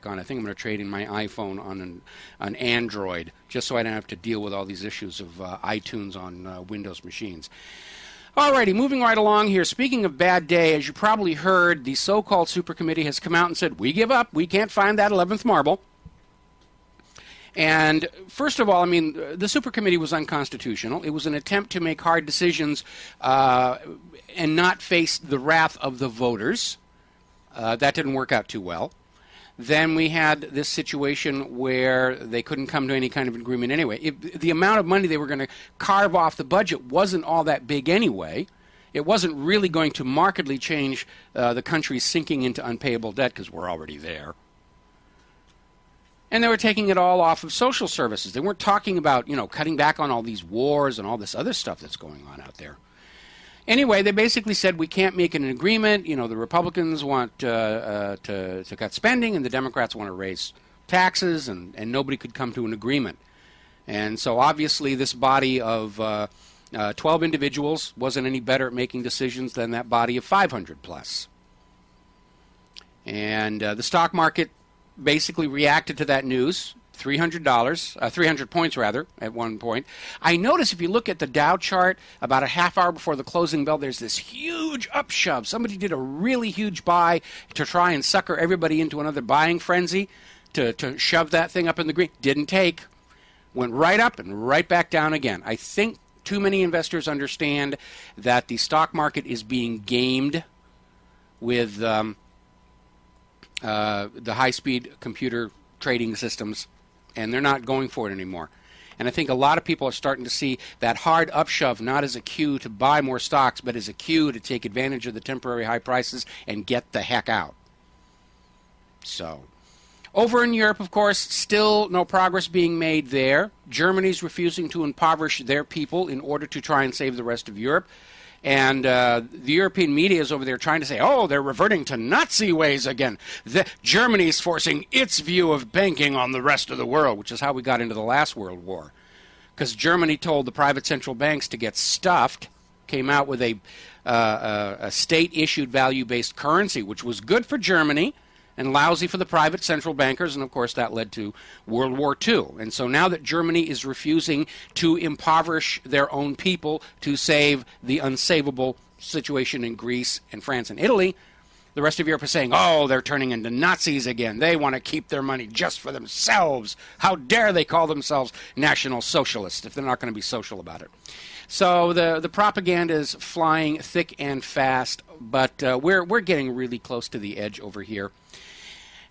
on. I think I'm going to trade in my iPhone on an Android just so I don't have to deal with all these issues of iTunes on Windows machines. Alrighty, moving right along here. Speaking of bad day, as you probably heard, the so-called super committee has come out and said, we give up. We can't find that 11th marble. And first of all, I mean, the super committee was unconstitutional. It was an attempt to make hard decisions and not face the wrath of the voters. That didn't work out too well. Then we had this situation where they couldn't come to any kind of agreement anyway. The amount of money they were going to carve off the budget wasn't all that big anyway. It wasn't really going to markedly change the country sinking into unpayable debt because we're already there. And they were taking it all off of social services. They weren't talking about, cutting back on all these wars and all this other stuff that's going on out there. Anyway, they basically said we can't make an agreement. The Republicans want to cut spending, and the Democrats want to raise taxes, and nobody could come to an agreement. And so obviously this body of 12 individuals wasn't any better at making decisions than that body of 500 plus. And the stock market basically reacted to that news. $300 points rather, at one point. I notice if you look at the Dow chart about a half hour before the closing bell, there's this huge upshove. Somebody did a really huge buy to try and sucker everybody into another buying frenzy to shove that thing up in the green. Didn't take. Went right up and right back down again. I think too many investors understand that the stock market is being gamed with the high-speed computer trading systems, and they're not going for it anymore. And I think a lot of people are starting to see that hard upshove not as a cue to buy more stocks, but as a cue to take advantage of the temporary high prices and get the heck out. So, over in Europe, of course, still no progress being made there. Germany's refusing to impoverish their people in order to try and save the rest of Europe. And the European media is over there trying to say, oh, they're reverting to Nazi ways again. Germany's forcing its view of banking on the rest of the world, which is how we got into the last World War. Because Germany told the private central banks to get stuffed, came out with a state-issued value-based currency, which was good for Germany and lousy for the private central bankers, and of course that led to World War II. And so now that Germany is refusing to impoverish their own people to save the unsavable situation in Greece and France and Italy, the rest of Europe is saying, oh, they're turning into Nazis again. They want to keep their money just for themselves. How dare they call themselves National Socialists if they're not going to be social about it. So the propaganda is flying thick and fast, but we're getting really close to the edge over here.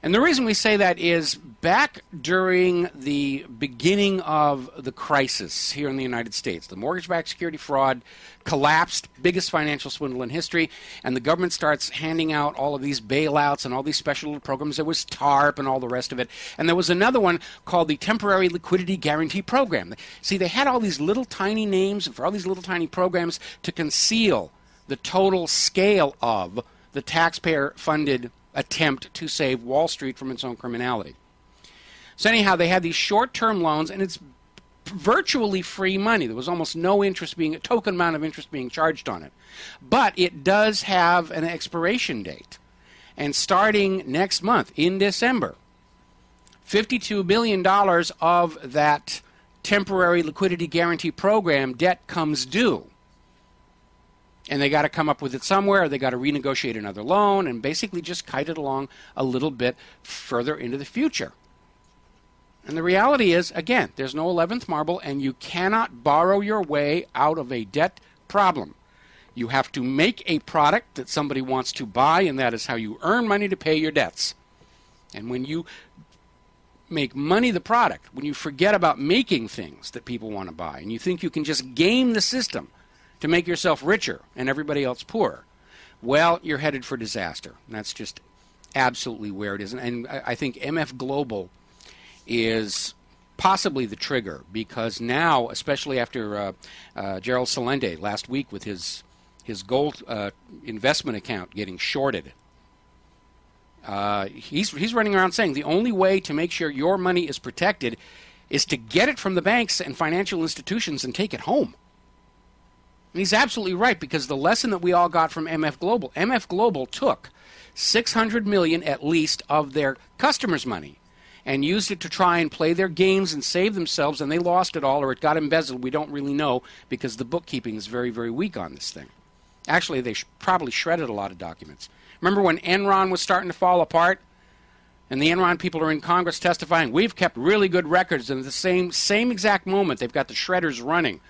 And the reason we say that is back during the beginning of the crisis here in the United States, the mortgage-backed security fraud collapsed, biggest financial swindle in history, and the government starts handing out all of these bailouts and all these special programs. There was TARP and all the rest of it. And there was another one called the Temporary Liquidity Guarantee Program. See, they had all these little tiny names for all these little tiny programs to conceal the total scale of the taxpayer-funded attempt to save Wall Street from its own criminality. So anyhow, they had these short-term loans, and it's virtually free money. There was almost no interest a token amount of interest being charged on it. But it does have an expiration date. And starting next month, in December, $52 billion of that temporary liquidity guarantee program debt comes due. And they got to come up with it somewhere, or they got to renegotiate another loan and basically just kite it along a little bit further into the future. And the reality is, again, there's no 11th marble, and you cannot borrow your way out of a debt problem. You have to make a product that somebody wants to buy, and that is how you earn money to pay your debts. And when you make money the product, when you forget about making things that people want to buy, and you think you can just game the system to make yourself richer and everybody else poorer, well, you're headed for disaster. And that's just absolutely where it is. And I think MF Global is possibly the trigger, because now, especially after Gerald Salende last week with his gold investment account getting shorted, he's running around saying the only way to make sure your money is protected is to get it from the banks and financial institutions and take it home. And he's absolutely right, because the lesson that we all got from MF Global took $600 million at least of their customers' money and used it to try and play their games and save themselves, and they lost it all, or it got embezzled. We don't really know because the bookkeeping is very, very weak on this thing. Actually, they probably shredded a lot of documents. Remember when Enron was starting to fall apart? And the Enron people are in Congress testifying, we've kept really good records, and at the same exact moment, they've got the shredders running,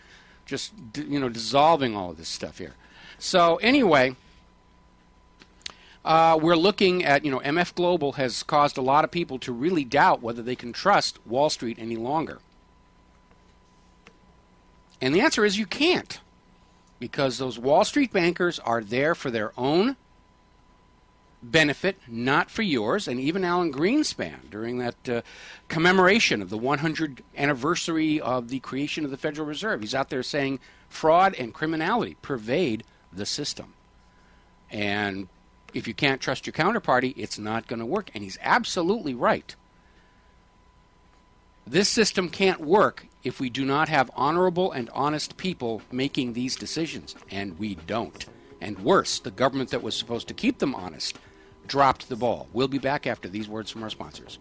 just, dissolving all of this stuff here. So anyway, we're looking at, MF Global has caused a lot of people to really doubt whether they can trust Wall Street any longer. And the answer is you can't, because those Wall Street bankers are there for their own benefit, not for yours. And even Alan Greenspan, during that commemoration of the 100th anniversary of the creation of the Federal Reserve, he's out there saying fraud and criminality pervade the system. And if you can't trust your counterparty, it's not going to work. And he's absolutely right. This system can't work if we do not have honorable and honest people making these decisions. And we don't. And worse, the government that was supposed to keep them honest dropped the ball. We'll be back after these words from our sponsors.